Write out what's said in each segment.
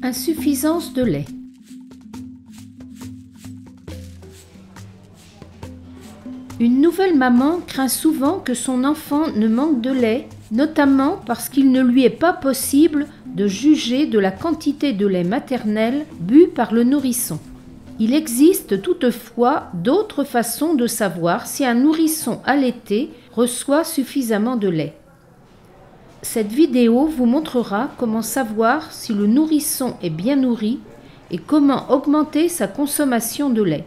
Insuffisance de lait. Une nouvelle maman craint souvent que son enfant ne manque de lait, notamment parce qu'il ne lui est pas possible de juger de la quantité de lait maternel bu par le nourrisson. Il existe toutefois d'autres façons de savoir si un nourrisson allaité reçoit suffisamment de lait. Cette vidéo vous montrera comment savoir si le nourrisson est bien nourri et comment augmenter sa consommation de lait.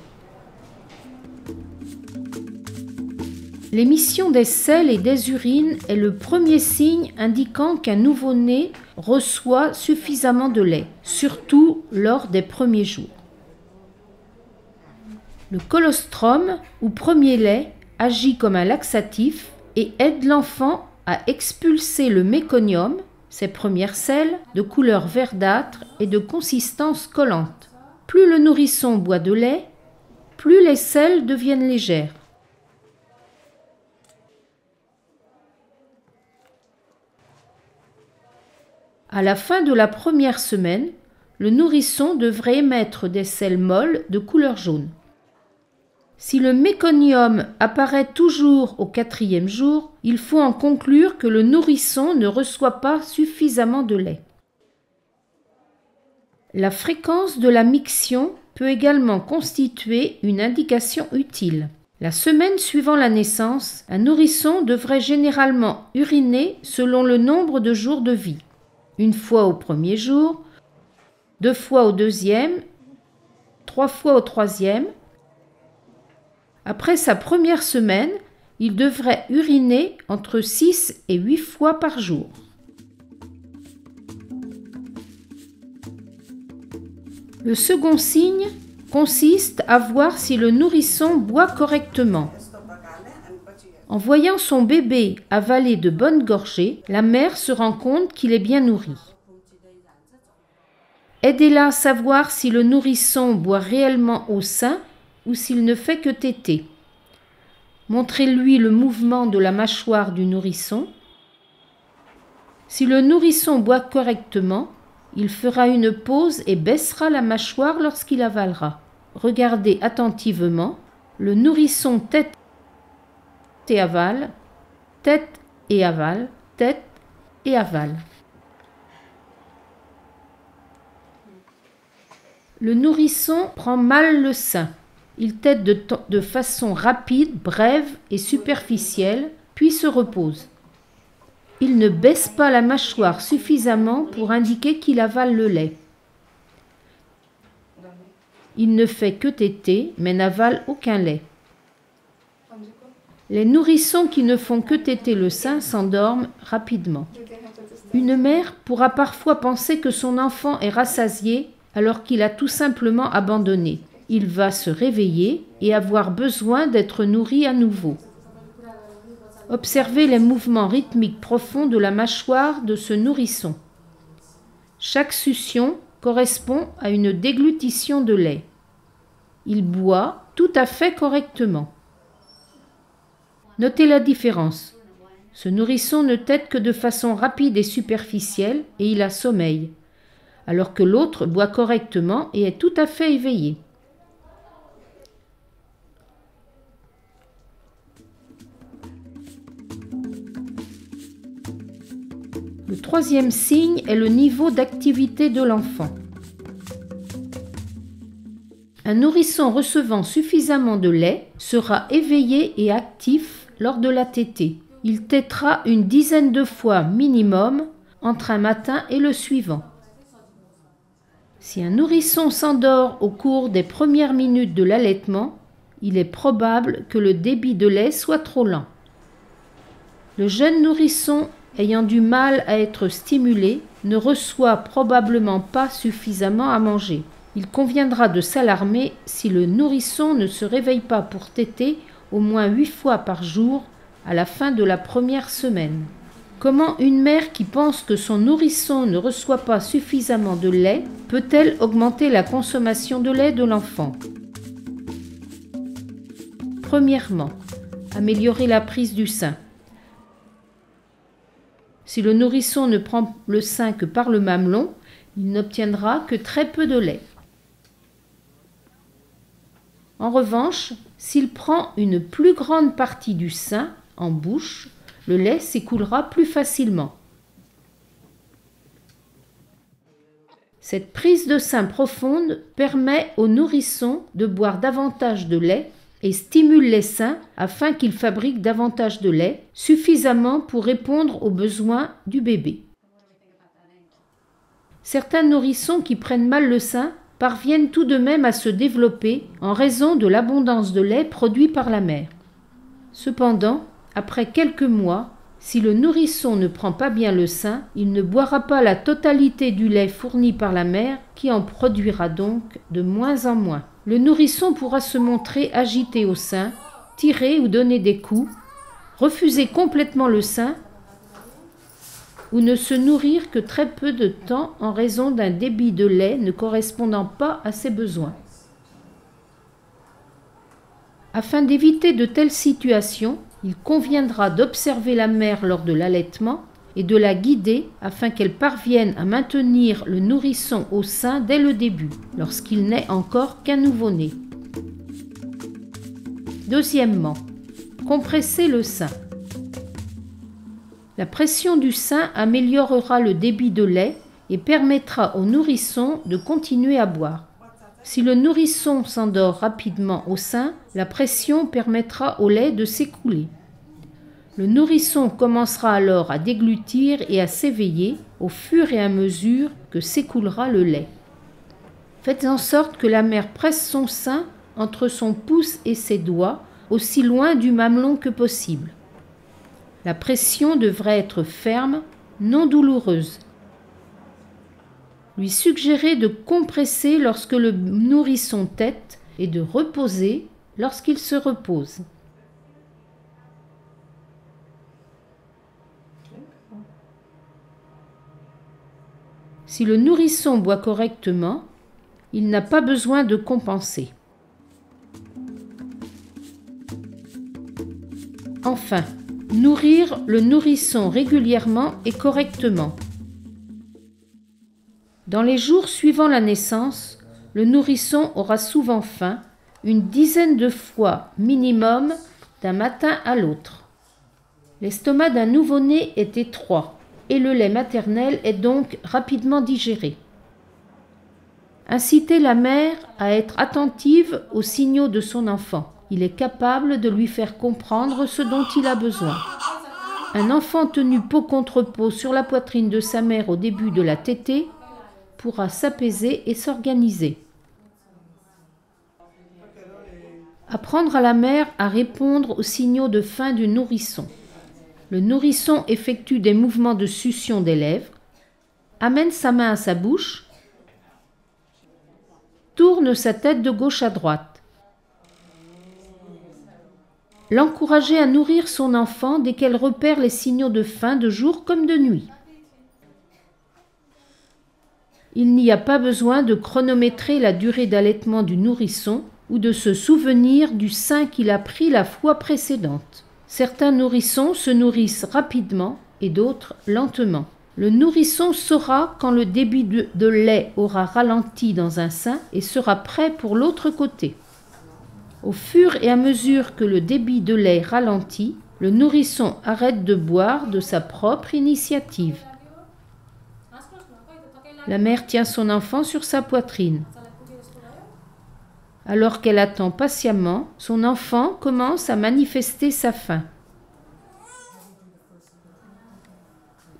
L'émission des selles et des urines est le premier signe indiquant qu'un nouveau-né reçoit suffisamment de lait, surtout lors des premiers jours. Le colostrum, ou premier lait, agit comme un laxatif et aide l'enfant à expulser le méconium, ses premières selles, de couleur verdâtre et de consistance collante. Plus le nourrisson boit de lait, plus les selles deviennent légères. À la fin de la première semaine, le nourrisson devrait émettre des selles molles de couleur jaune. Si le méconium apparaît toujours au 4e jour, il faut en conclure que le nourrisson ne reçoit pas suffisamment de lait. La fréquence de la miction peut également constituer une indication utile. La semaine suivant la naissance, un nourrisson devrait généralement uriner selon le nombre de jours de vie. Une fois au 1er jour, 2 fois au 2e, 3 fois au 3e. Après sa première semaine, il devrait uriner entre 6 et 8 fois par jour. Le second signe consiste à voir si le nourrisson boit correctement. En voyant son bébé avaler de bonnes gorgées, la mère se rend compte qu'il est bien nourri. Aidez-la à savoir si le nourrisson boit réellement au sein ou s'il ne fait que téter. Montrez-lui le mouvement de la mâchoire du nourrisson. Si le nourrisson boit correctement, il fera une pause et baissera la mâchoire lorsqu'il avalera. Regardez attentivement, le nourrisson tète et avale, tête et avale, tête et avale. Le nourrisson prend mal le sein. Il tète de façon rapide, brève et superficielle, puis se repose. Il ne baisse pas la mâchoire suffisamment pour indiquer qu'il avale le lait. Il ne fait que téter, mais n'avale aucun lait. Les nourrissons qui ne font que téter le sein s'endorment rapidement. Une mère pourra parfois penser que son enfant est rassasié alors qu'il a tout simplement abandonné. Il va se réveiller et avoir besoin d'être nourri à nouveau. Observez les mouvements rythmiques profonds de la mâchoire de ce nourrisson. Chaque succion correspond à une déglutition de lait. Il boit tout à fait correctement. Notez la différence. Ce nourrisson ne tète que de façon rapide et superficielle et il a sommeil, alors que l'autre boit correctement et est tout à fait éveillé. Le troisième signe est le niveau d'activité de l'enfant. Un nourrisson recevant suffisamment de lait sera éveillé et actif lors de la tétée. Il tétera une dizaine de fois minimum entre un matin et le suivant. Si un nourrisson s'endort au cours des premières minutes de l'allaitement, il est probable que le débit de lait soit trop lent. Le jeune nourrisson ayant du mal à être stimulé ne reçoit probablement pas suffisamment à manger. Il conviendra de s'alarmer si le nourrisson ne se réveille pas pour téter au moins 8 fois par jour à la fin de la première semaine. Comment une mère qui pense que son nourrisson ne reçoit pas suffisamment de lait peut-elle augmenter la consommation de lait de l'enfant? Premièrement, améliorer la prise du sein. Si le nourrisson ne prend le sein que par le mamelon, Il n'obtiendra que très peu de lait. En revanche, s'il prend une plus grande partie du sein en bouche, le lait s'écoulera plus facilement. Cette prise de sein profonde permet au nourrisson de boire davantage de lait et stimule les seins afin qu'ils fabriquent davantage de lait, suffisamment pour répondre aux besoins du bébé. Certains nourrissons qui prennent mal le sein parviennent tout de même à se développer en raison de l'abondance de lait produit par la mère. Cependant, après quelques mois, si le nourrisson ne prend pas bien le sein, il ne boira pas la totalité du lait fourni par la mère qui en produira donc de moins en moins. Le nourrisson pourra se montrer agité au sein, tirer ou donner des coups, refuser complètement le sein ou ne se nourrir que très peu de temps en raison d'un débit de lait ne correspondant pas à ses besoins. Afin d'éviter de telles situations, il conviendra d'observer la mère lors de l'allaitement et de la guider afin qu'elle parvienne à maintenir le nourrisson au sein dès le début, lorsqu'il n'est encore qu'un nouveau-né. Deuxièmement, compresser le sein. La pression du sein améliorera le débit de lait et permettra au nourrisson de continuer à boire. Si le nourrisson s'endort rapidement au sein, la pression permettra au lait de s'écouler. Le nourrisson commencera alors à déglutir et à s'éveiller au fur et à mesure que s'écoulera le lait. Faites en sorte que la mère presse son sein entre son pouce et ses doigts, aussi loin du mamelon que possible. La pression devrait être ferme, non douloureuse. Lui suggérer de compresser lorsque le nourrisson tète et de reposer lorsqu'il se repose. Si le nourrisson boit correctement, il n'a pas besoin de compenser. Enfin, nourrir le nourrisson régulièrement et correctement. Dans les jours suivant la naissance, le nourrisson aura souvent faim, une dizaine de fois minimum d'un matin à l'autre. L'estomac d'un nouveau-né est étroit et le lait maternel est donc rapidement digéré. Incitez la mère à être attentive aux signaux de son enfant. Il est capable de lui faire comprendre ce dont il a besoin. Un enfant tenu peau contre peau sur la poitrine de sa mère au début de la tétée pourra s'apaiser et s'organiser. Apprendre à la mère à répondre aux signaux de faim du nourrisson. Le nourrisson effectue des mouvements de succion des lèvres, amène sa main à sa bouche, tourne sa tête de gauche à droite. L'encourager à nourrir son enfant dès qu'elle repère les signaux de faim de jour comme de nuit. Il n'y a pas besoin de chronométrer la durée d'allaitement du nourrisson ou de se souvenir du sein qu'il a pris la fois précédente. Certains nourrissons se nourrissent rapidement et d'autres lentement. Le nourrisson saura quand le débit de lait aura ralenti dans un sein et sera prêt pour l'autre côté. Au fur et à mesure que le débit de lait ralentit, le nourrisson arrête de boire de sa propre initiative. La mère tient son enfant sur sa poitrine. Alors qu'elle attend patiemment, son enfant commence à manifester sa faim.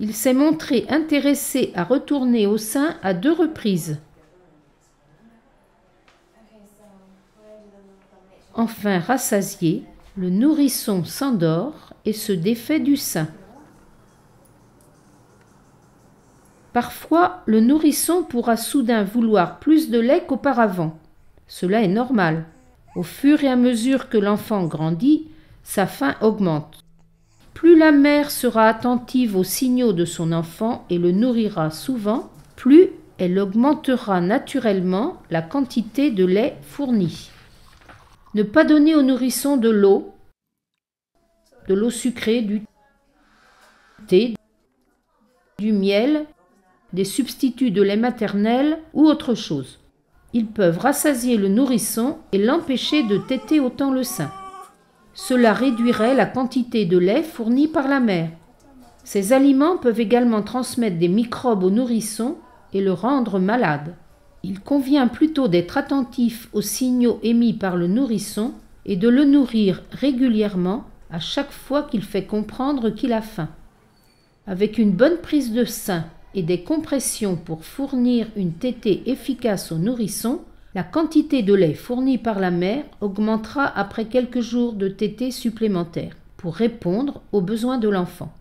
Il s'est montré intéressé à retourner au sein à 2 reprises. Enfin rassasié, le nourrisson s'endort et se défait du sein. Parfois, le nourrisson pourra soudain vouloir plus de lait qu'auparavant. Cela est normal. Au fur et à mesure que l'enfant grandit, sa faim augmente. Plus la mère sera attentive aux signaux de son enfant et le nourrira souvent, plus elle augmentera naturellement la quantité de lait fourni. Ne pas donner au nourrisson de l'eau sucrée, du thé, du miel des substituts de lait maternel ou autre chose. Ils peuvent rassasier le nourrisson et l'empêcher de téter autant le sein. Cela réduirait la quantité de lait fournie par la mère. Ces aliments peuvent également transmettre des microbes au nourrisson et le rendre malade. Il convient plutôt d'être attentif aux signaux émis par le nourrisson et de le nourrir régulièrement à chaque fois qu'il fait comprendre qu'il a faim. Avec une bonne prise de sein et des compressions pour fournir une tétée efficace au nourrisson, la quantité de lait fournie par la mère augmentera après quelques jours de tétée supplémentaires pour répondre aux besoins de l'enfant.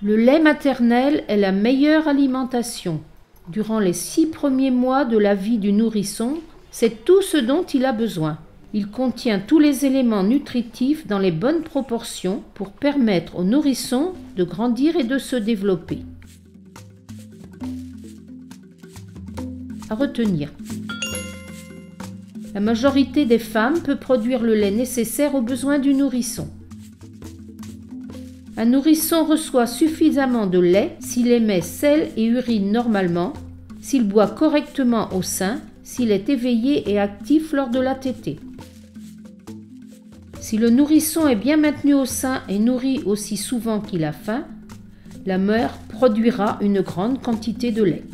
Le lait maternel est la meilleure alimentation. Durant les 6 premiers mois de la vie du nourrisson, c'est tout ce dont il a besoin. Il contient tous les éléments nutritifs dans les bonnes proportions pour permettre au nourrisson de grandir et de se développer. À retenir. La majorité des femmes peut produire le lait nécessaire aux besoins du nourrisson. Un nourrisson reçoit suffisamment de lait s'il émet sel et urine normalement, s'il boit correctement au sein, s'il est éveillé et actif lors de la tétée. Si le nourrisson est bien maintenu au sein et nourri aussi souvent qu'il a faim, la mère produira une grande quantité de lait.